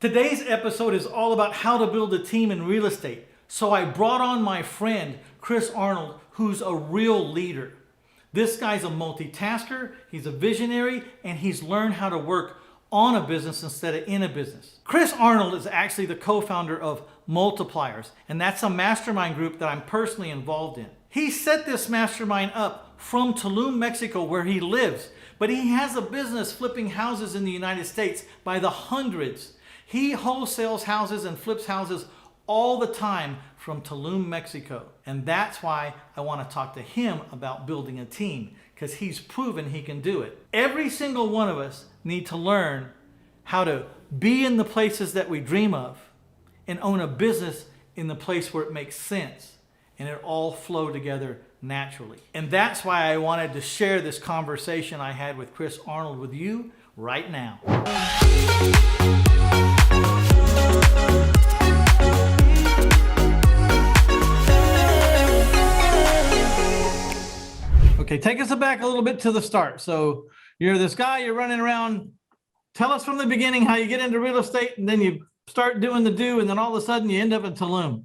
Today's episode is all about how to build a team in real estate. So I brought on my friend, Chris Arnold, who's a real leader. This guy's a multitasker, he's a visionary, and he's learned how to work on a business instead of in a business. Chris Arnold is actually the co-founder of Multipliers, and that's a mastermind group that I'm personally involved in. He set this mastermind up from Tulum, Mexico, where he lives, but he has a business flipping houses in the United States by the hundreds. He wholesales houses and flips houses all the time from Tulum, Mexico. And that's why I want to talk to him about building a team, because he's proven he can do it. Every single one of us need to learn how to be in the places that we dream of and own a business in the place where it makes sense and it all flow together naturally. And that's why I wanted to share this conversation I had with Chris Arnold with you right now. Okay, take us back a little bit to the start. So you're this guy, you're running around. Tell us from the beginning how you get into real estate, and then you start doing the do, and then all of a sudden you end up in Tulum.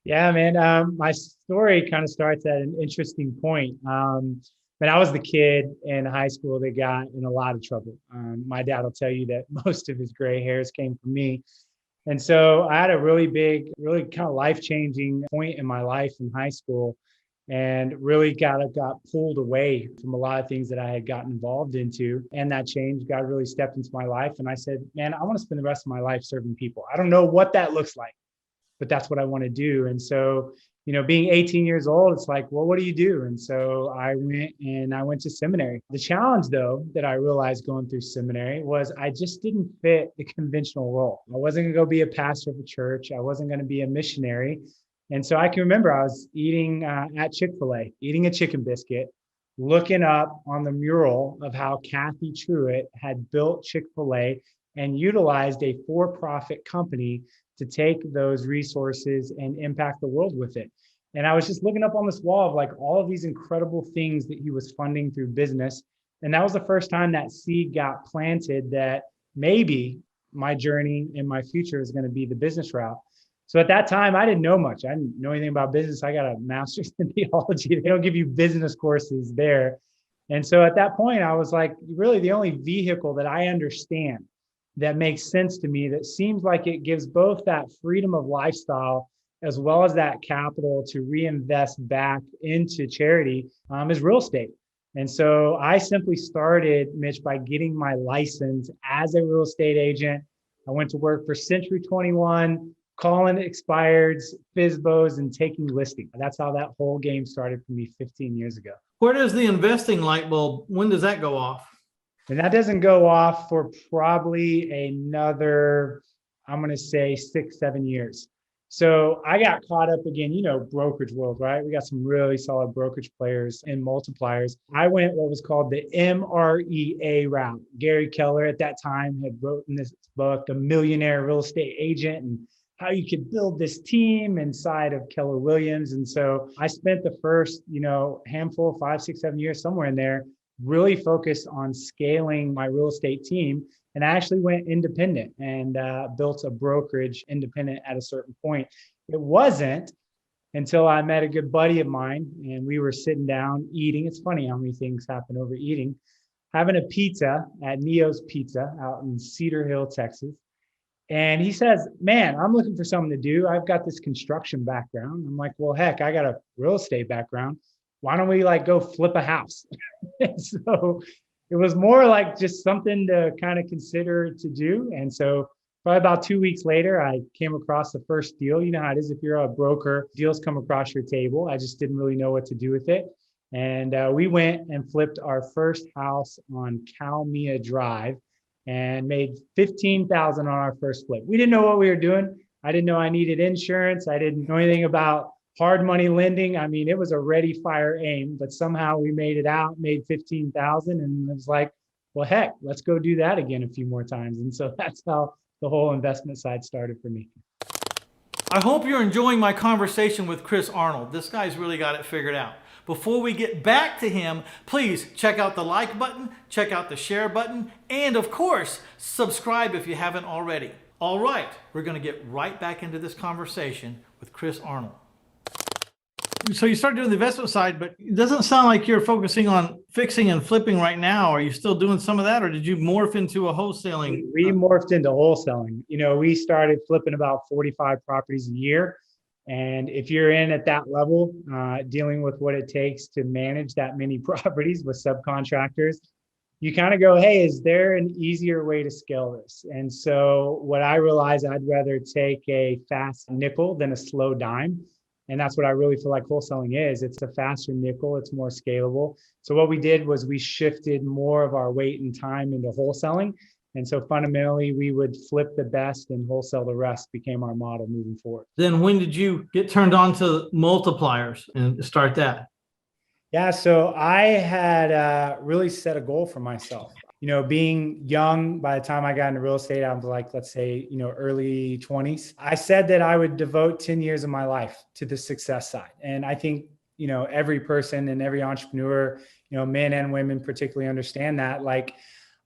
Yeah, man. My story kind of starts at an interesting point. When I was the kid in high school that got in a lot of trouble. My dad will tell you that most of his gray hairs came from me. And so I had a really big, really kind of life-changing point in my life in high school, and really got pulled away from a lot of things that I had gotten involved into. And that change, God really stepped into my life. And I said, man, I want to spend the rest of my life serving people. I don't know what that looks like, but that's what I want to do. And so, being 18 years old, it's like, well, what do you do? And so I went to seminary. The challenge, though, that I realized going through seminary was I just didn't fit the conventional role. I wasn't going to go be a pastor of a church. I wasn't going to be a missionary. And so I can remember I was eating at Chick-fil-A, eating a chicken biscuit, looking up on the mural of how Kathy Truitt had built Chick-fil-A and utilized a for-profit company to take those resources and impact the world with it. And I was just looking up on this wall of like all of these incredible things that he was funding through business. And that was the first time that seed got planted that maybe my journey in my future is going to be the business route. So at that time, I didn't know much. I didn't know anything about business. I got a master's in theology. They don't give you business courses there. And so at that point, I was like, really the only vehicle that I understand that makes sense to me, that seems like it gives both that freedom of lifestyle as well as that capital to reinvest back into charity is real estate. And so I simply started, Mitch, by getting my license as a real estate agent. I went to work for Century 21, calling expireds, FSBOs, and taking listings. That's how that whole game started for me 15 years ago. Where does the investing light bulb, when does that go off? And that doesn't go off for probably another, I'm going to say 6-7 years. So I got caught up again, brokerage world, right? We got some really solid brokerage players and multipliers. I went what was called the MREA route. Gary Keller at that time had written this book, The Millionaire Real Estate Agent, and how you could build this team inside of Keller Williams. And so I spent the first, handful, 5, 6, 7 years, somewhere in there, really focused on scaling my real estate team. And I actually went independent and built a brokerage independent at a certain point. It wasn't until I met a good buddy of mine and we were sitting down eating. It's funny how many things happen over eating. Having a pizza at Neo's Pizza out in Cedar Hill, Texas. And he says, man, I'm looking for something to do. I've got this construction background. I'm like, well, heck, I got a real estate background. Why don't we go flip a house? So it was more like just something to kind of consider to do. And so probably about 2 weeks later, I came across the first deal. You know how it is if you're a broker, deals come across your table. I just didn't really know what to do with it. And we went and flipped our first house on Calmia Drive and made $15,000 on our first flip. We didn't know what we were doing. I didn't know I needed insurance. I didn't know anything about hard money lending. I mean, it was a ready, fire, aim, but somehow we made it out, made $15,000, and it was like, well, heck, let's go do that again a few more times. And so that's how the whole investment side started for me. I hope you're enjoying my conversation with Chris Arnold. This guy's really got it figured out. Before we get back to him, please check out the like button, check out the share button, and of course, subscribe if you haven't already. All right, we're going to get right back into this conversation with Chris Arnold. So you started doing the investment side, but it doesn't sound like you're focusing on fixing and flipping right now. Are you still doing some of that, or did you morph into a wholesaling? We morphed into wholesaling. We started flipping about 45 properties a year. And if you're in at that level, dealing with what it takes to manage that many properties with subcontractors, you kind of go, hey, is there an easier way to scale this? And so what I realized, I'd rather take a fast nickel than a slow dime. And that's what I really feel like wholesaling is. It's a faster nickel. It's more scalable. So what we did was we shifted more of our weight and time into wholesaling. And so fundamentally, we would flip the best and wholesale the rest became our model moving forward. Then when did you get turned on to multipliers and start that? Yeah, so I had really set a goal for myself. Being young, by the time I got into real estate, I was like, let's say, early 20s. I said that I would devote 10 years of my life to the success side. And I think, every person and every entrepreneur, men and women particularly understand that. Like,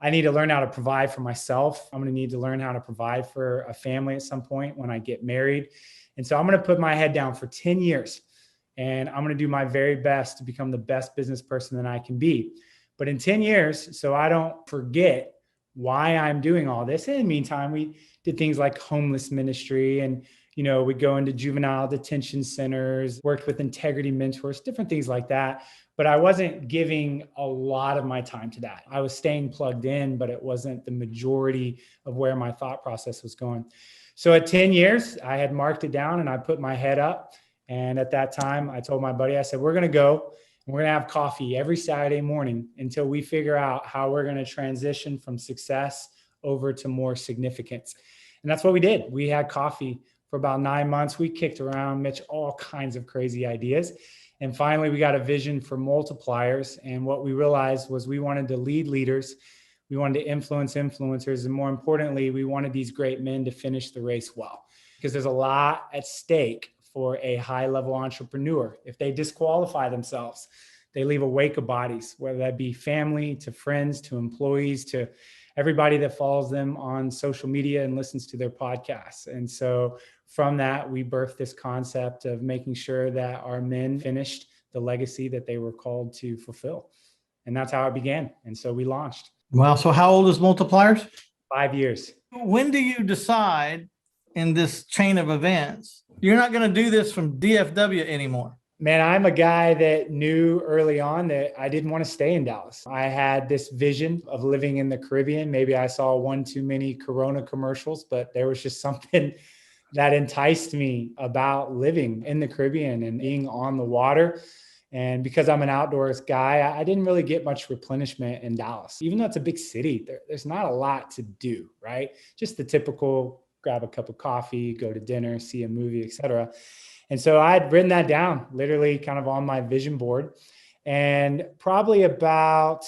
I need to learn how to provide for myself. I'm going to need to learn how to provide for a family at some point when I get married. And so I'm going to put my head down for 10 years. And I'm going to do my very best to become the best business person that I can be. But in 10 years, so I don't forget why I'm doing all this. In the meantime, we did things like homeless ministry and, we'd go into juvenile detention centers, worked with integrity mentors, different things like that. But I wasn't giving a lot of my time to that. I was staying plugged in, but it wasn't the majority of where my thought process was going. So at 10 years, I had marked it down and I put my head up. And at that time, I told my buddy, I said, we're going to go and we're going to have coffee every Saturday morning until we figure out how we're going to transition from success over to more significance. And that's what we did. We had coffee for about 9 months. We kicked around, Mitch, all kinds of crazy ideas. And finally, we got a vision for multipliers. And what we realized was we wanted to lead leaders. We wanted to influence influencers. And more importantly, we wanted these great men to finish the race well, because there's a lot at stake for a high-level entrepreneur. If they disqualify themselves, they leave a wake of bodies, whether that be family, to friends, to employees, to everybody that follows them on social media and listens to their podcasts. And so from that, we birthed this concept of making sure that our men finished the legacy that they were called to fulfill. And that's how it began. And so we launched. Wow. So how old is Multipliers? 5 years. When do you decide in this chain of events, you're not going to do this from DFW anymore? Man, I'm a guy that knew early on that I didn't want to stay in Dallas. I had this vision of living in the Caribbean. Maybe I saw one too many Corona commercials, but there was just something that enticed me about living in the Caribbean and being on the water. And because I'm an outdoors guy, I didn't really get much replenishment in Dallas. Even though it's a big city, there's not a lot to do, right? Just the typical grab a cup of coffee, go to dinner, see a movie, etc. And so I had written that down, literally kind of on my vision board. And probably about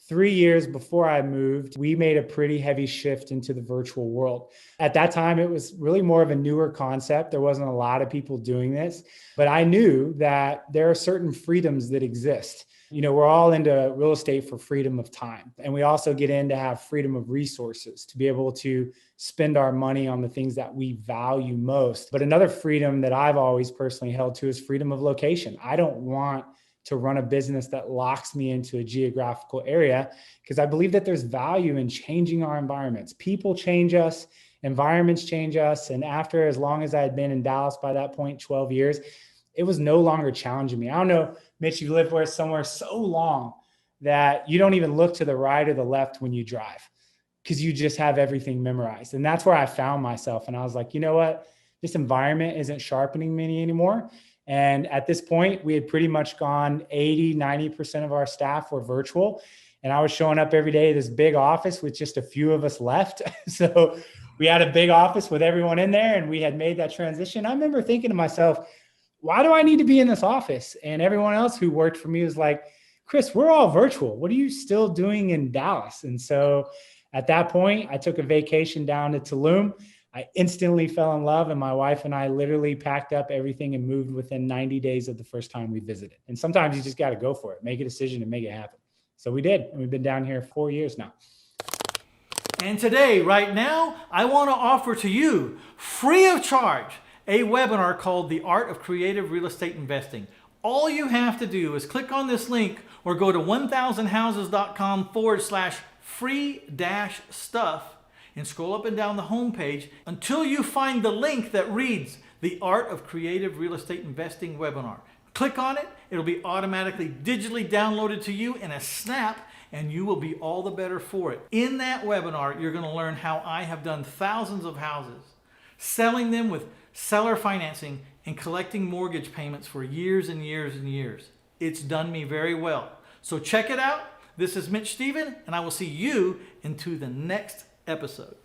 3 years before I moved, we made a pretty heavy shift into the virtual world. At that time, it was really more of a newer concept. There wasn't a lot of people doing this, but I knew that there are certain freedoms that exist. We're all into real estate for freedom of time. And we also get in to have freedom of resources, to be able to spend our money on the things that we value most. But another freedom that I've always personally held to is freedom of location. I don't want to run a business that locks me into a geographical area, because I believe that there's value in changing our environments. People change us, environments change us. And after as long as I had been in Dallas by that point, 12 years, it was no longer challenging me. I don't know, Mitch, you lived somewhere so long that you don't even look to the right or the left when you drive, because you just have everything memorized. And that's where I found myself. And I was like, you know what? This environment isn't sharpening me anymore. And at this point, we had pretty much gone 80, 90% of our staff were virtual. And I was showing up every day at this big office with just a few of us left. So we had a big office with everyone in there, and we had made that transition. I remember thinking to myself, why do I need to be in this office? And everyone else who worked for me was like, Chris, we're all virtual. What are you still doing in Dallas? And so at that point, I took a vacation down to Tulum. I instantly fell in love, and my wife and I literally packed up everything and moved within 90 days of the first time we visited. And sometimes you just got to go for it, make a decision and make it happen. So we did. And we've been down here 4 years now. And today, right now, I want to offer to you, free of charge, a webinar called The Art of Creative Real Estate Investing. All you have to do is click on this link or go to 1000houses.com/free-stuff and scroll up and down the homepage until you find the link that reads The Art of Creative Real Estate Investing Webinar. Click on it, it'll be automatically digitally downloaded to you in a snap, and you will be all the better for it. In that webinar, you're going to learn how I have done thousands of houses, selling them with seller financing and collecting mortgage payments for years and years and years. It's done me very well. So check it out. This is Mitch Stephen, and I will see you into the next episode.